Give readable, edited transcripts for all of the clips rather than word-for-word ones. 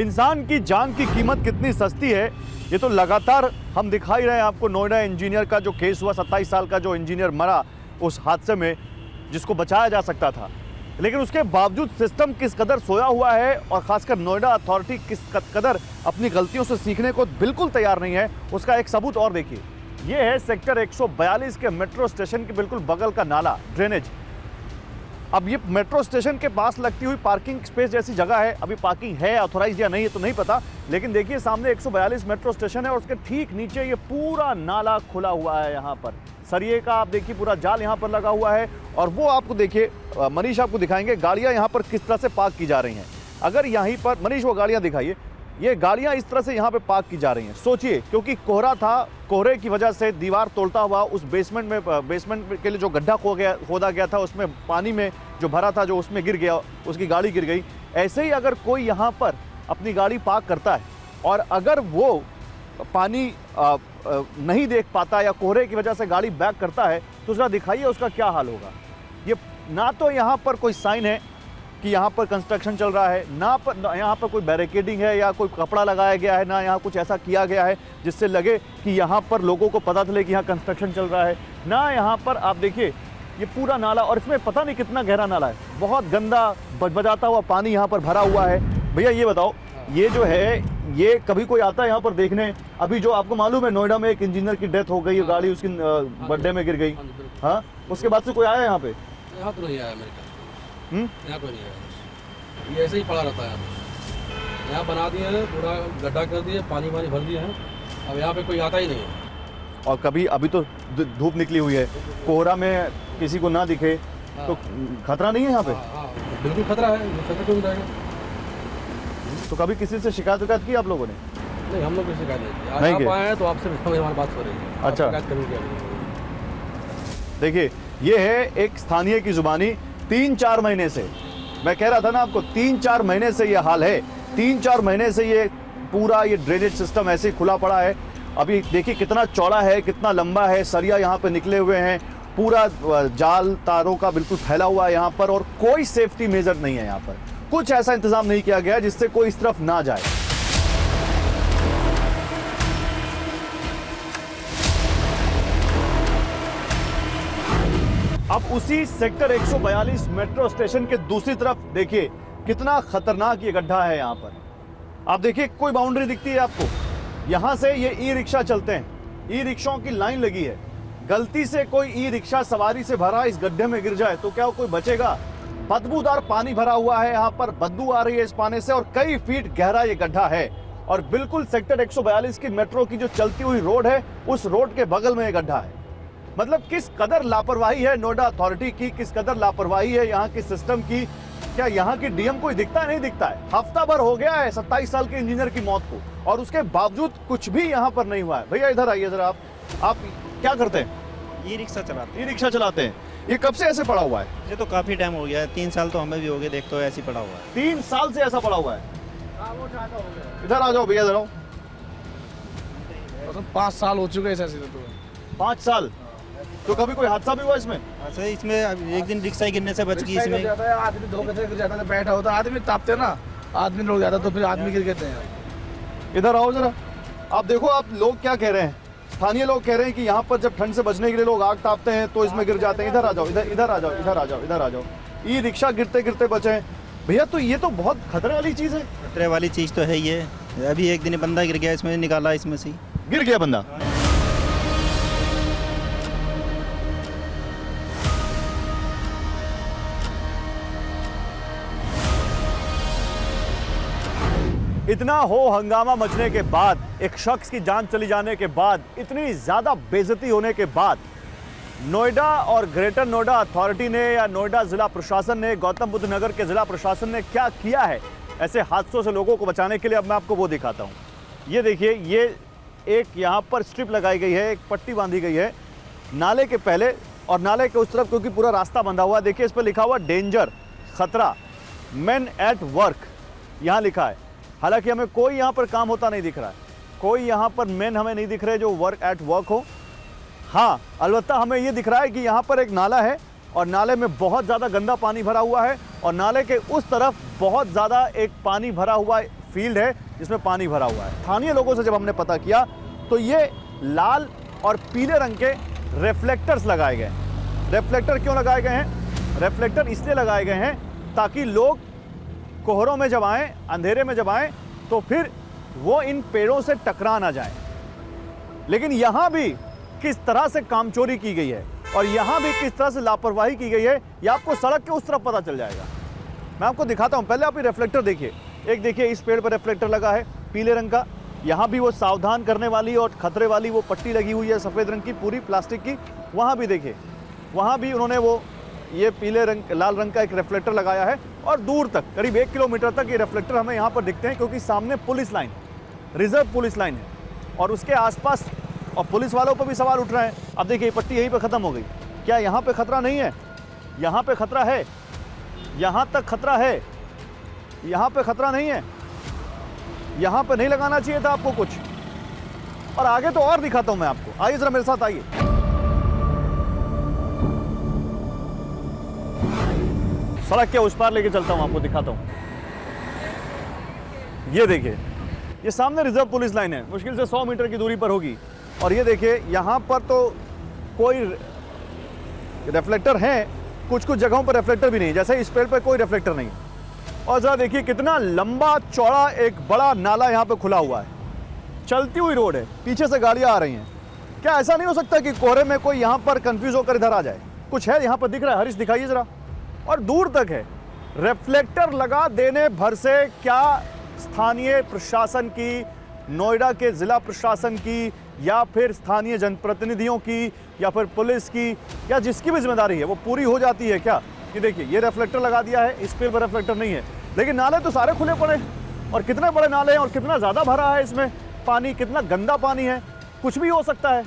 इंसान की जान की कीमत कितनी सस्ती है ये तो लगातार हम दिखाई रहे हैं आपको। नोएडा इंजीनियर का जो केस हुआ, 27 साल का जो इंजीनियर मरा उस हादसे में, जिसको बचाया जा सकता था, लेकिन उसके बावजूद सिस्टम किस कदर सोया हुआ है और खासकर नोएडा अथॉरिटी किस कदर अपनी गलतियों से सीखने को बिल्कुल तैयार नहीं है, उसका एक सबूत और देखिए। ये है सेक्टर 142 के मेट्रो स्टेशन के बिल्कुल बगल का नाला, ड्रेनेज। अब ये मेट्रो स्टेशन के पास लगती हुई पार्किंग स्पेस जैसी जगह है। अभी पार्किंग है ऑथोराइज या नहीं है तो नहीं पता, लेकिन देखिए सामने 142 मेट्रो स्टेशन है और उसके ठीक नीचे ये पूरा नाला खुला हुआ है। यहाँ पर सरिये का आप देखिए पूरा जाल यहाँ पर लगा हुआ है और वो आपको देखिए मनीष आपको दिखाएंगे गाड़ियाँ यहाँ पर किस तरह से पार्क की जा रही हैं। अगर यहीं पर मनीष वो गाड़ियाँ दिखाइए, ये गाड़ियाँ इस तरह से यहाँ पे पार्क की जा रही हैं। सोचिए, क्योंकि कोहरा था, कोहरे की वजह से दीवार तोड़ता हुआ उस बेसमेंट के लिए जो गड्ढा खोदा गया था उसमें पानी में जो भरा था, जो उसमें गिर गया, उसकी गाड़ी गिर गई। ऐसे ही अगर कोई यहाँ पर अपनी गाड़ी पार्क करता है और अगर वो पानी नहीं देख पाता या कोहरे की वजह से गाड़ी बैक करता है तो जरा दिखाइए उसका क्या हाल होगा। ये ना तो यहाँ पर कोई साइन है कि यहाँ पर कंस्ट्रक्शन चल रहा है, ना यहाँ पर कोई बैरिकेडिंग है या कोई कपड़ा लगाया गया है, ना यहाँ कुछ ऐसा किया गया है जिससे लगे कि यहाँ पर लोगों को पता चले कि यहाँ कंस्ट्रक्शन चल रहा है, ना यहाँ पर आप देखिए ये पूरा नाला, और इसमें पता नहीं कितना गहरा नाला है, बहुत गंदा बजबजाता हुआ पानी यहाँ पर भरा हुआ है। भैया ये बताओ, ये जो है ये कभी कोई आता है यहाँ पर देखने? अभी जो आपको मालूम है नोएडा में एक इंजीनियर की डेथ हो गई, गाड़ी उसकी गड्ढे में गिर गई, हाँ, उसके बाद से कोई आया यहाँ पे? यहाँ तो नहीं आया मेरे ख्याल, यहाँ तो नहीं आया, ये ऐसे ही पड़ा रहता है। यहाँ बना दिए हैं, पूरा गड्ढा कर दिए, पानी भर दिए हैं, अब यहाँ पे कोई आता ही नहीं है। और कभी अभी तो धूप निकली हुई है, कोहरा में किसी को ना दिखे तो खतरा नहीं है यहाँ पे? बिल्कुल खतरा है, खतरा क्यों रहेगा? तो कभी किसी से शिकायत की आप लोगों ने? नहीं, हम लोग की शिकायत नहीं की। आप आए हैं तो आपसे हमारी बात हो रही है। अच्छा, देखिए ये है एक स्थानीय की जुबानी। 3-4 महीने से मैं कह रहा था ना आपको, 3-4 महीने से ये हाल है। 3-4 महीने से ये पूरा ये ड्रेनेज सिस्टम ऐसे ही खुला पड़ा है। अभी देखिए कितना चौड़ा है, कितना लंबा है, सरिया यहाँ पे निकले हुए हैं, पूरा जाल तारों का बिल्कुल फैला हुआ है यहाँ पर, और कोई सेफ्टी मेजर नहीं है यहाँ पर। कुछ ऐसा इंतजाम नहीं किया गया जिससे कोई इस तरफ ना जाए। अब उसी सेक्टर 142 मेट्रो स्टेशन के दूसरी तरफ देखिए कितना खतरनाक ये गड्ढा है। यहाँ पर आप देखिए कोई बाउंड्री दिखती है आपको? यहाँ से ये ई रिक्शा चलते हैं, ई रिक्शाओं की लाइन लगी है। गलती से कोई ई रिक्शा सवारी से भरा इस गड्ढे में गिर जाए तो क्या कोई बचेगा? बदबूदार पानी भरा हुआ है यहाँ पर, बदबू आ रही है इस पानी से, और कई फीट गहरा ये गड्ढा है। और बिल्कुल सेक्टर 142 की मेट्रो की जो चलती हुई रोड है, उस रोड के बगल में ये गड्ढा है। मतलब किस कदर लापरवाही है नोएडा अथॉरिटी की, किस कदर लापरवाही है यहाँ की सिस्टम की। क्या यहाँ की डीएम कोई दिखता नहीं दिखता है? हफ्ता भर हो गया है 27 साल के इंजीनियर की मौत को और उसके बावजूद कुछ भी यहाँ पर नहीं हुआ है। भैया इधर आइए जरा, आप क्या करते हैं? ई रिक्शा चलाते हैं। ई रिक्शा चलाते हैं। ये कब से ऐसे पड़ा हुआ है? ये तो काफी टाइम हो गया है, 3 साल तो हमें भी हो गए, देख तो ऐसे ही पड़ा हुआ है। 3 साल से ऐसा पड़ा हुआ है? इधर आ जाओ भैया जरा। 5 साल हो चुके हैं। 5 साल? तो कभी कोई हादसा भी हुआ इसमें? अच्छा, इसमें एक दिन रिक्शा गिरने से बच गई। इसमें आदमी धोखे से गिर जाता था, बैठा होता, आदमी तापते ना, आदमी लोग जाता तो फिर आदमी गिर गए हैं। इधर आओ जरा। आप देखो, आप लोग क्या कह रहे हैं, स्थानीय लोग कह रहे हैं कि यहाँ पर जब ठंड से बचने के लिए लोग आग तापते हैं तो इसमें गिर जाते हैं। इधर आ जाओ, इधर आ जाओ, इधर आ जाओ, इधर आ जाओ। ई रिक्शा गिरते गिरते बचे हैं भैया, तो ये तो बहुत खतरे वाली चीज़ है। खतरे वाली चीज़ तो है ही है। अभी एक दिन बंदा गिर गया, इसमें निकाला, इसमें से गिर गया बंदा। इतना हो हंगामा मचने के बाद, एक शख्स की जान चली जाने के बाद, इतनी ज्यादा बेइज्जती होने के बाद, नोएडा और ग्रेटर नोएडा अथॉरिटी ने या नोएडा जिला प्रशासन ने, गौतम बुद्ध नगर के जिला प्रशासन ने क्या किया है ऐसे हादसों से लोगों को बचाने के लिए? अब मैं आपको वो दिखाता हूँ। ये देखिए, ये एक यहाँ पर स्ट्रिप लगाई गई है, एक पट्टी बांधी गई है नाले के पहले और नाले के उस तरफ, क्योंकि पूरा रास्ता बंधा हुआ है। देखिए इस पर लिखा हुआ डेंजर, खतरा, मेन एट वर्क यहाँ लिखा है। हालांकि हमें कोई यहाँ पर काम होता नहीं दिख रहा है, कोई यहाँ पर मेन हमें नहीं दिख रहे जो वर्क एट वर्क हो। हाँ, अलबत्ता हमें ये दिख रहा है कि यहाँ पर एक नाला है और नाले में बहुत ज़्यादा गंदा पानी भरा हुआ है और नाले के उस तरफ बहुत ज़्यादा एक पानी भरा हुआ फील्ड है जिसमें पानी भरा हुआ है। स्थानीय लोगों से जब हमने पता किया तो ये लाल और पीले रंग के रिफ्लेक्टर्स लगाए गए हैं। रिफ्लेक्टर क्यों लगाए गए हैं? रिफ्लेक्टर इसलिए लगाए गए हैं ताकि लोग कोहरों में जब आएँ, अंधेरे में जब आएँ तो फिर वो इन पेड़ों से टकरा ना जाए। लेकिन यहाँ भी किस तरह से कामचोरी की गई है और यहाँ भी किस तरह से लापरवाही की गई है, ये आपको सड़क के उस तरफ पता चल जाएगा। मैं आपको दिखाता हूँ। पहले आप ये रिफ्लेक्टर देखिए। एक देखिए इस पेड़ पर रिफ्लेक्टर लगा है पीले रंग का। यहाँ भी वो सावधान करने वाली और खतरे वाली वो पट्टी लगी हुई है सफ़ेद रंग की, पूरी प्लास्टिक की। वहाँ भी देखिए, वहाँ भी उन्होंने वो ये पीले रंग लाल रंग का एक रिफ्लेक्टर लगाया है और दूर तक करीब 1 किलोमीटर तक ये रिफ्लेक्टर हमें यहाँ पर दिखते हैं, क्योंकि सामने police line, reserve police line है और उसके आसपास और पुलिस वालों पर भी सवाल उठ रहे हैं। अब देखिए ये पट्टी यहीं पर ख़त्म हो गई। क्या यहाँ पे खतरा नहीं है? यहाँ पे खतरा है, यहाँ तक खतरा है, यहाँ पे खतरा नहीं है। यहाँ पे नहीं लगाना चाहिए था आपको कुछ। और आगे तो और दिखाता हूँ मैं आपको, आइए जरा मेरे साथ आइए। सड़क के उस पार लेके चलता हूँ, आपको दिखाता हूँ। ये देखिए, ये सामने रिजर्व पुलिस लाइन है, मुश्किल से 100 मीटर की दूरी पर होगी। और ये देखिए यहाँ पर तो कोई रिफ्लेक्टर है, कुछ कुछ जगहों पर रिफ्लेक्टर भी नहीं, जैसे इस पेड़ पर कोई रिफ्लेक्टर नहीं। और जरा देखिए कितना लंबा चौड़ा एक बड़ा नाला यहाँ पे खुला हुआ है। चलती हुई रोड है, पीछे से गाड़ियाँ आ रही हैं। क्या ऐसा नहीं हो सकता कि कोहरे में कोई यहाँ पर कंफ्यूज होकर इधर आ जाए? कुछ है यहाँ पर दिख रहा है? हरीश दिखाइए जरा। और दूर तक है। रिफ्लेक्टर लगा देने भर से क्या स्थानीय प्रशासन की, नोएडा के ज़िला प्रशासन की, या फिर स्थानीय जनप्रतिनिधियों की, या फिर पुलिस की, या जिसकी भी जिम्मेदारी है वो पूरी हो जाती है क्या? ये देखिए ये रिफ्लेक्टर लगा दिया है, इस पेड़ पर रिफ्लेक्टर नहीं है, लेकिन नाले तो सारे खुले पड़े हैं। और कितने बड़े नाले हैं और कितना ज़्यादा भरा है इसमें पानी, कितना गंदा पानी है। कुछ भी हो सकता है।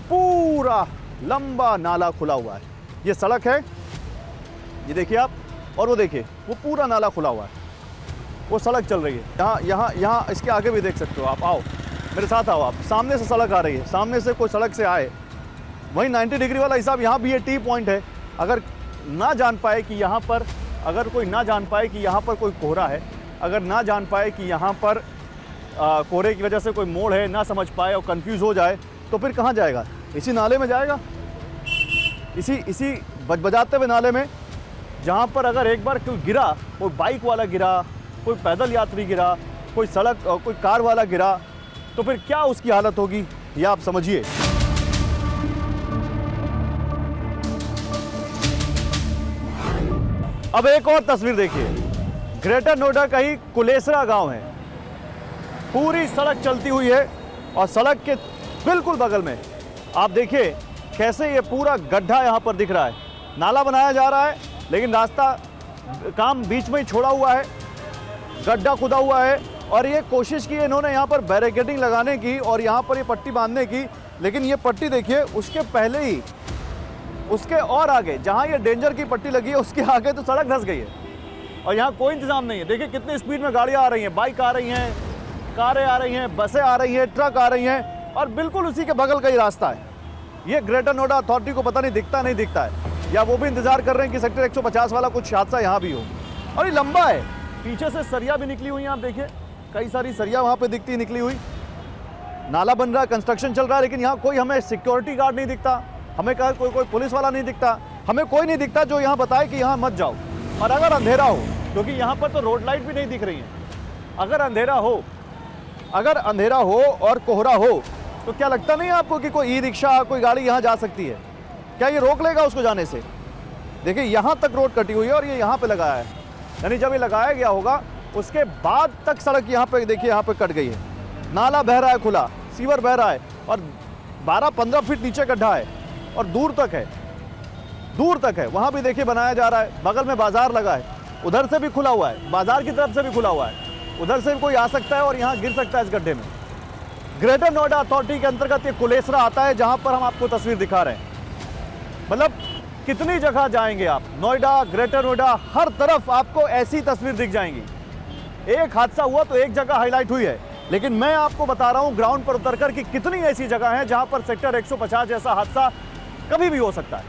पूरा लंबा नाला खुला हुआ है। ये सड़क है, ये देखिए आप, और वो देखिए वो पूरा नाला खुला हुआ है, वो सड़क चल रही है। यहाँ इसके आगे भी देख सकते हो आप। आओ मेरे साथ आओ आप। सामने से सड़क आ रही है, सामने से कोई सड़क से आए, वहीं 90 डिग्री वाला हिसाब। यहाँ भी ये टी पॉइंट है। अगर ना जान पाए कि यहाँ पर, अगर कोई ना जान पाए कि यहाँ पर कोई कोहरा है, अगर ना जान पाए कि यहाँ पर कोहरे की वजह से कोई मोड़ है, ना समझ पाए और कंफ्यूज हो जाए, तो फिर कहाँ जाएगा? इसी नाले में जाएगा, इसी बजबजाते हुए नाले में, जहाँ पर अगर एक बार कोई गिरा, कोई बाइक वाला गिरा, कोई पैदल यात्री गिरा, कोई सड़क कोई कार वाला गिरा, तो फिर क्या उसकी हालत होगी, ये आप समझिए। अब एक और तस्वीर देखिए। ग्रेटर नोएडा का ही कुलेसरा गांव है। पूरी सड़क चलती हुई है और सड़क के बिल्कुल बगल में आप देखिए कैसे ये पूरा गड्ढा यहाँ पर दिख रहा है। नाला बनाया जा रहा है, लेकिन रास्ता काम बीच में ही छोड़ा हुआ है, गड्ढा खुदा हुआ है। और ये कोशिश की इन्होंने यहाँ पर बैरिकेडिंग लगाने की और यहाँ पर ये पट्टी बांधने की, लेकिन ये पट्टी देखिए उसके पहले ही, उसके और आगे जहाँ ये डेंजर की पट्टी लगी है, उसके आगे तो सड़क धंस गई है और यहाँ कोई इंतजाम नहीं है। देखिए कितनी स्पीड में गाड़ियाँ आ रही हैं, बाइक आ रही हैं, कारें आ रही हैं, बसें आ रही हैं, ट्रक आ रही हैं, और बिल्कुल उसी के बगल का ही रास्ता है। ये ग्रेटर नोएडा अथॉरिटी को पता नहीं दिखता है, या वो भी इंतजार कर रहे हैं कि सेक्टर 150 वाला कुछ हादसा यहाँ भी हो। और ये लंबा है, पीछे से सरिया भी निकली हुई है, आप देखिए कई सारी सरिया वहाँ पे दिखती निकली हुई। नाला बन रहा है, कंस्ट्रक्शन चल रहा है, लेकिन यहाँ कोई हमें सिक्योरिटी गार्ड नहीं दिखता, हमें कहा कोई पुलिस वाला नहीं दिखता, हमें कोई नहीं दिखता जो यहाँ बताए कि यहाँ मत जाओ। और अगर अंधेरा हो, क्योंकि यहाँ पर तो रोड लाइट भी नहीं दिख रही है, अगर अंधेरा हो और कोहरा हो, तो क्या लगता नहीं है आपको कि कोई ई रिक्शा, कोई गाड़ी यहाँ जा सकती है? क्या ये रोक लेगा उसको जाने से? देखिए यहाँ तक रोड कटी हुई है और ये यहाँ पे लगाया है, यानी जब ये लगाया गया होगा उसके बाद तक सड़क यहाँ पे देखिए यहाँ पे कट गई है। नाला बह रहा है खुला, सीवर बह रहा है और 12-15 फीट नीचे गड्ढा है और दूर तक है। वहाँ भी देखिए बनाया जा रहा है, बगल में बाजार लगा है, उधर से भी खुला हुआ है, बाजार की तरफ से भी खुला हुआ है, उधर से भी कोई आ सकता है और यहाँ गिर सकता है इस गड्ढे में। ग्रेटर नोएडा अथॉरिटी के अंतर्गत ये कुलेसरा आता है, जहाँ पर हम आपको तस्वीर दिखा रहे हैं। मतलब कितनी जगह जाएंगे आप, नोएडा, ग्रेटर नोएडा, हर तरफ आपको ऐसी तस्वीर दिख जाएंगी। एक हादसा हुआ तो एक जगह हाईलाइट हुई है, लेकिन मैं आपको बता रहा हूं ग्राउंड पर उतरकर कि कितनी ऐसी जगह हैं जहां पर सेक्टर 150 जैसा हादसा कभी भी हो सकता है।